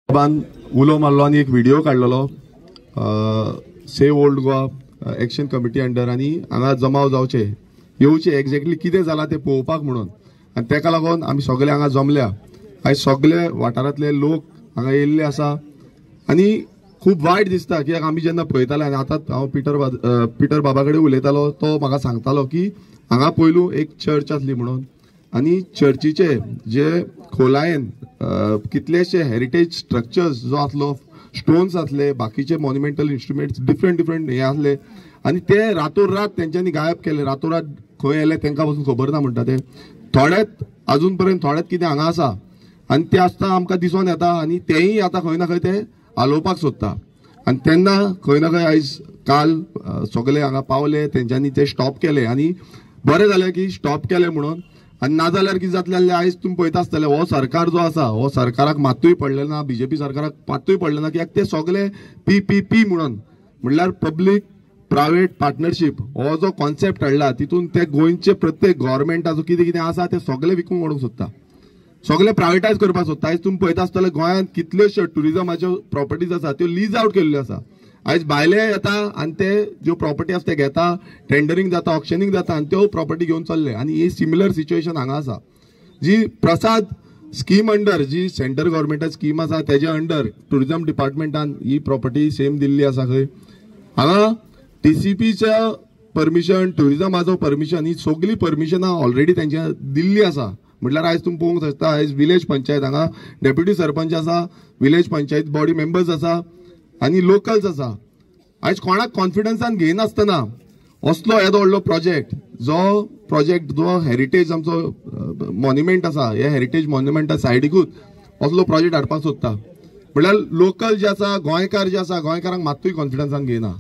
उलो मारलो आणि एक व्हिडिओ काढलेलो save old Goa action committee under आणि हांगा जमाव जावचे येवचे एक्झॅक्टली कितें जालां तें पळोवपाक म्हणून आनी तेका लागून आमी सगळे हांगा जमल्या। आयज सगळे वाठारांतले लोक हांगा येयल्ले आसा आनी खूब वायट दिसता कित्याक आमी जेन्ना पळयताले आनी आतां हांव पिटर बाबा कडेन उलयतालो तो म्हाका सांगतालो की हांगा पयलू एक चर्च आसली म्हणून आनी चर्चीचे जे खोलायेन कितलेशे हेरिटेज स्ट्रक्चर्स जो आसलो स्टोन्स आसले बाकीचे मॉन्युमेंटल इन्स्ट्रुमेंट्स डिफरंट हे आसले आनी ते रातोरात तेंच्यांनी गायब केले। रातोरात खंय येले तेंकां पासून खबर ना म्हणटा ते थोडेच अजून पर्यंत थोडेच कितें हांगा आसा आनी ते आसता आमकां दिसून येता आनी तेय आतां खंय ना खंय ते हालोवपाक सोदता आनी तेन्ना खंय ना खंय आयज काल सगळे हांगा पावले तेंच्यांनी ते स्टॉप केले आनी बरें जालें की स्टॉप केले म्हणून। आनी ना जाल्यार कितें जातलें आयज तुमी पळयता आसतले हो सरकार जो आसा हो सरकाराक मातूय पडलें ना बीजेपी सरकाराक मातूय पडलें ना कित्याक ते सगळे पी म्हणल्यार पब्लीक प्रायवेट पार्टनरशीप हो जो कॉन्सेप्ट हाडला तितून ते गोंयचे प्रत्येक गव्हर्मेंटाचो कितें आसा ते सगळे विकूंक व्हरूंक सोदता सगळे प्रायवेटायज करपाक सोदता। आयज तुमी पळयता आसतले गोंयांत कितल्योश्यो टुरिजमाच्यो प्रॉपर्टीज आसा त्यो लीज आउट केल्ल्यो आसा। आयज भायले येता आनी ते ज्यो प्रॉपर्टी आसा ते घेता टेंडरिंग जाता ऑक्शनिंग जाता आनी त्यो प्रॉपर्टी घेवन चल्ले आनी ही सिमिलर सिच्युएशन हांगा आसा। जी प्रसाद स्कीम अंडर जी सेंट्रल गव्हर्मेंटाची स्कीम आसा तेजे अंडर टुरिजम डिपार्टमेंटान ही प्रॉपर्टी सेम दिल्ली आसा खंय हांगा टीसीपीचं परमिशन टुरिजमाचो परमिशन ही सगळी परमिशनां ऑलरेडी तेंच्या दिल्ली आसा। म्हटल्यार आयज तुम्ही पळोवंक शकता आयज विलेज पंचायत हांगा डेप्युटी सरपंच आसा विलेज पंचायत बॉडी मेंबर्स आसा आनी लोकल्स आसा। आयज कोणाक कॉन्फिडन्सान घेयनासतना असलो येदो व्हडलो प्रोजेक्ट जो हेरिटेज आमचो मॉन्युमेंट आसा हे हेरिटेज मॉन्युमेंटा सायडीकूच असलो प्रोजेक्ट हाडपाक सोदता म्हटल्यार लोकल जे आसा गोंयकार जे आसा गोंयकारांक मात्तूय कॉन्फिडन्सान घेयना।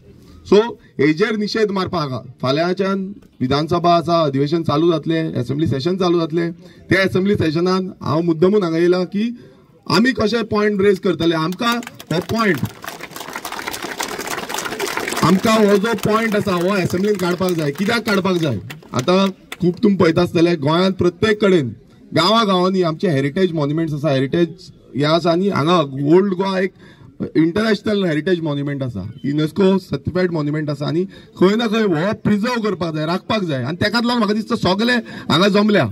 सो हेजेर निशेध मारपाक फाल्यांच्यान विधानसभा आसा अधिवेशन चालू जातले असेंब्ली सेशन चालू जातले त्या असेंब्ली सेशनान हांव मुद्दमून हांगा येयला की आमी कशे पॉयंट रेज करतले आमकां हो जो पॉयंट आसा हो असेंब्लीन काडपाक जाय। कित्याक काडपाक जाय आतां खूब तुमी पळयता आसतले गोंयांत प्रत्येक कडेन गांवांनी आमचे हेरिटेज मॉन्युमेंट्स आसा हेरिटेज हे आसा आनी हांगा ओल्ड गोवा एक इंटरनॅशनल हेरिटेज मॉन्युमेंट आसा युनेस्को सर्टिफाईड मॉन्युमेंट आसा आनी खंय ना खंय हो प्रिजर्व करपाक जाय राखपाक जाय आनी तेकाच लागून म्हाका दिसता सगळे हांगा जमल्या।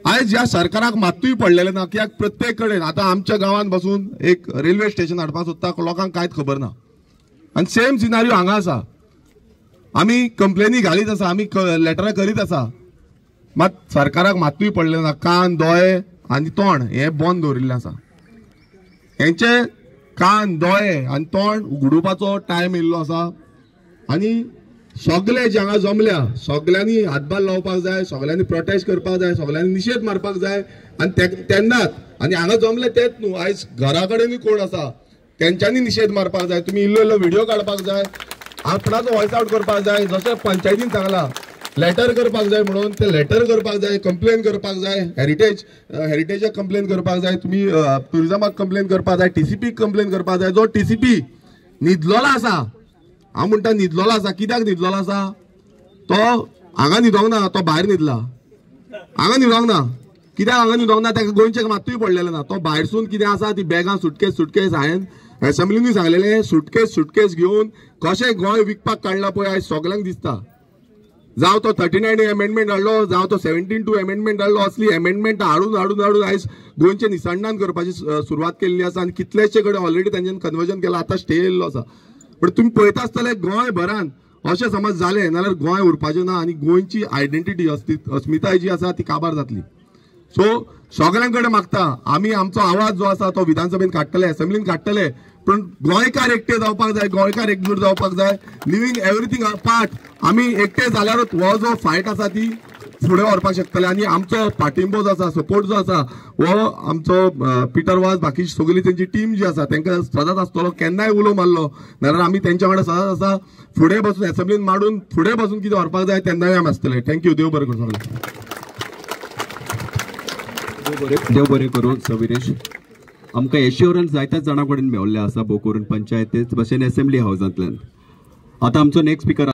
आयज ह्या सरकाराक मात्तूय पडलेले ना कित्याक प्रत्येक कडेन आतां आमच्या गांवांत बसून एक रेल्वे स्टेशन हाडपाक सोदता लोकांक कांयच खबर ना आनी सेम सिनारियो हांगा आसा। आमी कंप्लेनी घालीत आसा आमी लेटरां करीत आसा मात सरकाराक मात्तूय पडलें ना कान दोळे आनी तोंड हे बंद दवरिल्लें आसा। हेंचे कान दोळे आनी तोंड उगडुपाचो टायम येयल्लो आसा आनी सगळे जे हांगा जमल्या सगळ्यांनी हातभार लावपाक जाय सगळ्यांनी प्रोटेस्ट करपाक जाय सगळ्यांनी निशेध मारपाक जाय आनी तेन्नाच आनी हांगा जमले तेच न्हू आयज घरा कडेनूय कोण आसा तेंच्यांनी निशेध मारपाक जाय तुमी इल्लो व्हिडिओ काडपाक जाय आपणाचो वॉयस आउट करपाक जाय जशें पंचायतीन सांगला लेटर करपाक जाय म्हणून ते लेटर करपाक जाय कंप्लेन करपाक जाय हेरिटेजाक कंप्लेन करपाक जाय तुमी टुरिजमाक कंप्लेन करपाक जाय टीसीपीक कंप्लेन करपाक जाय। जो टीसीपी न्हिदलोलो आसा हांव म्हणटा न्हिदलोलो आसा कित्याक न्हिदलोलो आसा तो हांगा न्हिदोंक ना तो भायर न्हिदला हांगा न्हिदोंक ना कित्याक हांगा न्हिदोंक ना ताका गोंयचें मात्तूय पडलेलें ना तो भायरसून कितें आसा ती बॅगां सुटकेस हांवें असेंब्लीनूय सांगलेलें सुटकेस घेवन कशें गोंय विकपाक काडला पळय आयज सगळ्यांक दिसता। जावं तो 39 अमेंडमेंट हाडलो जावं तो 17(2) अमेंडमेंट हाडलो असली अमेंडमेंट हाडून आयज गोंयचे निसंधान करपाची सुरवात केल्ली आसा आनी कितलेशे कडेन ऑलरेडी तांच्यानी कन्वर्जन केलां आतां स्टे येयल्लो आसा। पण तुमी पळयता आसतले गोंयभरान अशें समज जालें नाल्यार गोंय उरपाचें ना आनी गोंयची आयडेंटिटी अस्मिताय जी आसा ती काबार जातली। सो सगळ्यां कडेन मागता आमी आमचो आवाज जो आसा तो विधानसभेन काडटले असेंब्लीन काडटले पण गोंयकार एकटे जावपाक जाय गोंयकार एकजूट जावपाक जाय लिविंग एवरीथिंग पार्ट आमी एकटे जाल्यारूच हो जो फायट आसा ती फुडें व्हरपाक शकतले आनी आमचो पाठिंबो जो आसा सपोर्ट जो आसा हो आमचो पिटर वाज बाकी सगळी तेंची टीम जी आसा तांकां सदांच आसतलो केन्नाय उलो मारलो नाल्यार आमी तेंच्या वांगडा सदांच आसा फुडें बसून असेंब्लीन मांडून फुडें बसून कितें व्हरपाक जाय तेन्नाय आमी आसतले। थँक्यू देव बरें करूं देव बरें करूं सविरेश आमकां एश्योरन्स जायत्याच जाणां कडेन मेवल्ले आसा भोव करून पंचायत तेच भशेन असेंब्ली हावजांतल्यान। आतां आमचो नेक्स्ट स्पीकर